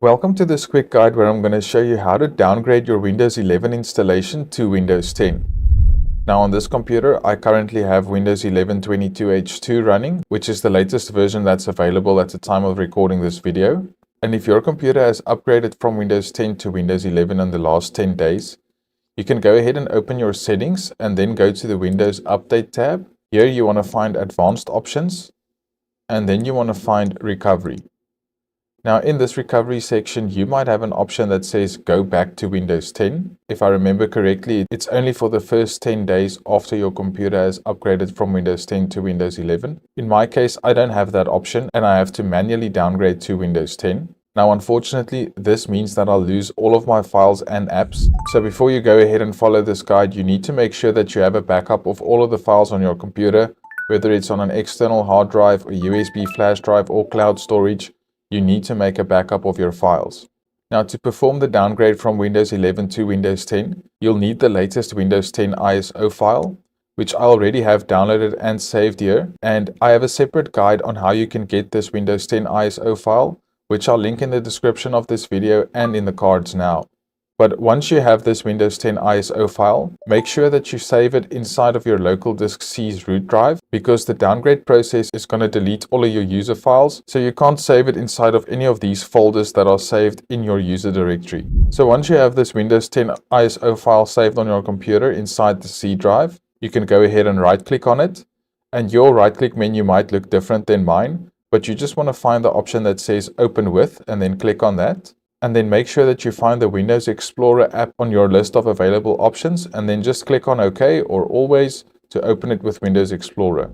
Welcome to this quick guide where I'm going to show you how to downgrade your Windows 11 installation to Windows 10. Now on this computer, I currently have Windows 11 22H2 running, which is the latest version that's available at the time of recording this video. And if your computer has upgraded from Windows 10 to Windows 11 in the last 10 days, you can go ahead and open your settings and then go to the Windows Update tab. Here you want to find Advanced Options, and then you want to find Recovery. Now in this recovery section, you might have an option that says go back to Windows 10. If I remember correctly, it's only for the first 10 days after your computer has upgraded from Windows 10 to Windows 11. In my case, I don't have that option and I have to manually downgrade to Windows 10. Now unfortunately, this means that I'll lose all of my files and apps. So before you go ahead and follow this guide, you need to make sure that you have a backup of all of the files on your computer, whether it's on an external hard drive, a USB flash drive or cloud storage. You need to make a backup of your files. Now to perform the downgrade from Windows 11 to Windows 10, you'll need the latest Windows 10 ISO file, which I already have downloaded and saved here. And I have a separate guide on how you can get this Windows 10 ISO file, which I'll link in the description of this video and in the cards now. But once you have this Windows 10 ISO file, make sure that you save it inside of your local disk C's root drive, because the downgrade process is going to delete all of your user files, so you can't save it inside of any of these folders that are saved in your user directory. So once you have this Windows 10 ISO file saved on your computer inside the C drive, you can go ahead and right click on it, and your right click menu might look different than mine, but you just want to find the option that says Open With and then click on that. And then make sure that you find the Windows Explorer app on your list of available options, and then just click on OK or Always to open it with Windows Explorer.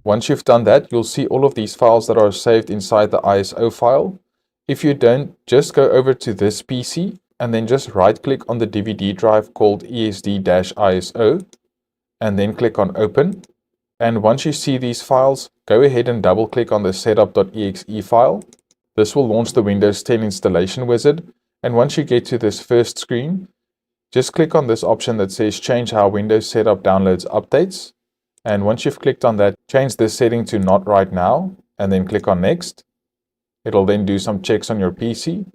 Once you've done that, you'll see all of these files that are saved inside the ISO file. If you don't, just go over to this PC and then just right click on the DVD drive called ESD-ISO and then click on Open. And once you see these files, go ahead and double click on the setup.exe file. This will launch the Windows 10 installation wizard, and once you get to this first screen, just click on this option that says Change how Windows Setup downloads updates, and once you've clicked on that, change this setting to Not Right Now, and then click on Next. It'll then do some checks on your PC.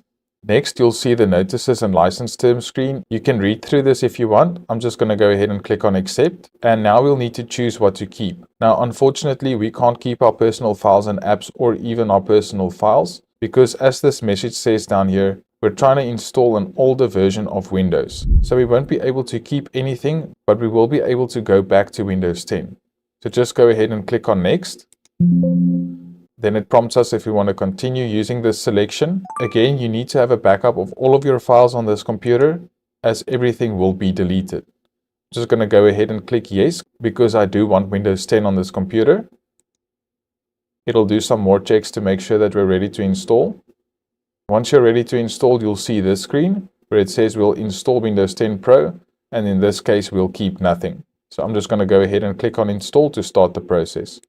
Next, you'll see the Notices and License Terms screen. You can read through this if you want. I'm just going to go ahead and click on Accept. And now we'll need to choose what to keep. Now, unfortunately, we can't keep our personal files and apps or even our personal files, because as this message says down here, we're trying to install an older version of Windows. So we won't be able to keep anything, but we will be able to go back to Windows 10. So just go ahead and click on Next. Then it prompts us if we want to continue using this selection. Again, you need to have a backup of all of your files on this computer, as everything will be deleted. I'm just going to go ahead and click Yes, because I do want Windows 10 on this computer. It'll do some more checks to make sure that we're ready to install. Once you're ready to install, you'll see this screen where it says we'll install Windows 10 Pro, and in this case, we'll keep nothing. So I'm just going to go ahead and click on Install to start the process.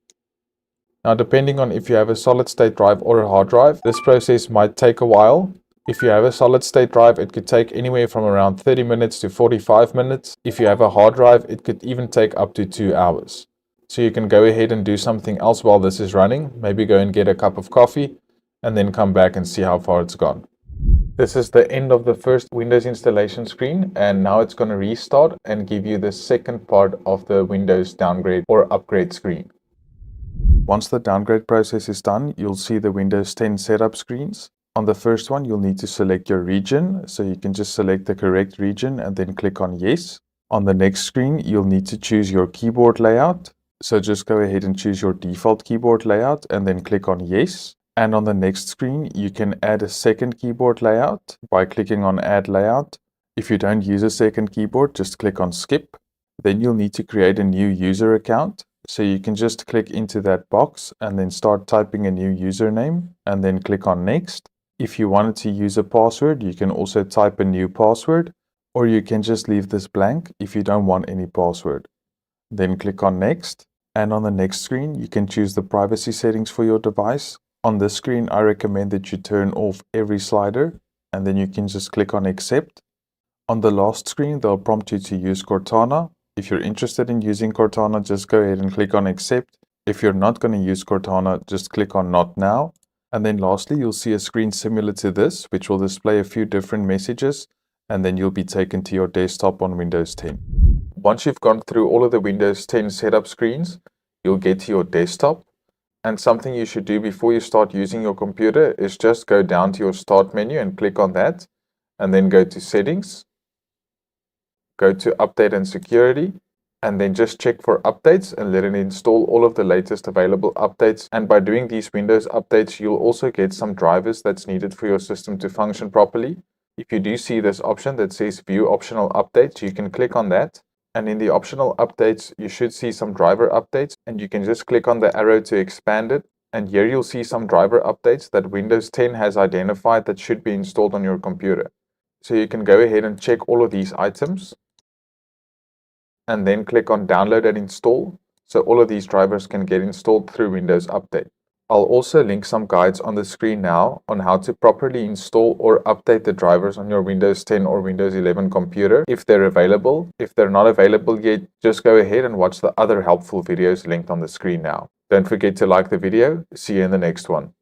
Now, depending on if you have a solid state drive or a hard drive, this process might take a while. If you have a solid state drive, it could take anywhere from around 30 minutes to 45 minutes. If you have a hard drive, it could even take up to 2 hours. So you can go ahead and do something else while this is running. Maybe go and get a cup of coffee and then come back and see how far it's gone. This is the end of the first Windows installation screen, and now it's going to restart and give you the second part of the Windows downgrade or upgrade screen. Once the downgrade process is done, you'll see the Windows 10 setup screens. On the first one, you'll need to select your region, so you can just select the correct region and then click on Yes. On the next screen, you'll need to choose your keyboard layout. So just go ahead and choose your default keyboard layout and then click on Yes. And on the next screen, you can add a second keyboard layout by clicking on Add Layout. If you don't use a second keyboard, just click on Skip. Then you'll need to create a new user account. So you can just click into that box and then start typing a new username and then click on Next. If you wanted to use a password, you can also type a new password, or you can just leave this blank if you don't want any password. Then click on Next, and on the next screen, you can choose the privacy settings for your device. On this screen, I recommend that you turn off every slider, and then you can just click on Accept. On the last screen, they'll prompt you to use Cortana. If you're interested in using Cortana, just go ahead and click on Accept. If you're not going to use Cortana, just click on Not Now. And then lastly, you'll see a screen similar to this, which will display a few different messages, and then you'll be taken to your desktop on Windows 10. Once you've gone through all of the Windows 10 setup screens, you'll get to your desktop. And something you should do before you start using your computer is just go down to your Start menu and click on that, and then go to Settings, go to Update and Security, and then just check for updates and let it install all of the latest available updates. And by doing these Windows updates, you'll also get some drivers that's needed for your system to function properly. If you do see this option that says View Optional Updates, you can click on that. And in the optional updates, you should see some driver updates, and you can just click on the arrow to expand it. And here you'll see some driver updates that Windows 10 has identified that should be installed on your computer. So you can go ahead and check all of these items, and then click on Download and Install, so all of these drivers can get installed through Windows Update. I'll also link some guides on the screen now on how to properly install or update the drivers on your Windows 10 or Windows 11 computer if they're available. If they're not available yet, just go ahead and watch the other helpful videos linked on the screen now. Don't forget to like the video. See you in the next one.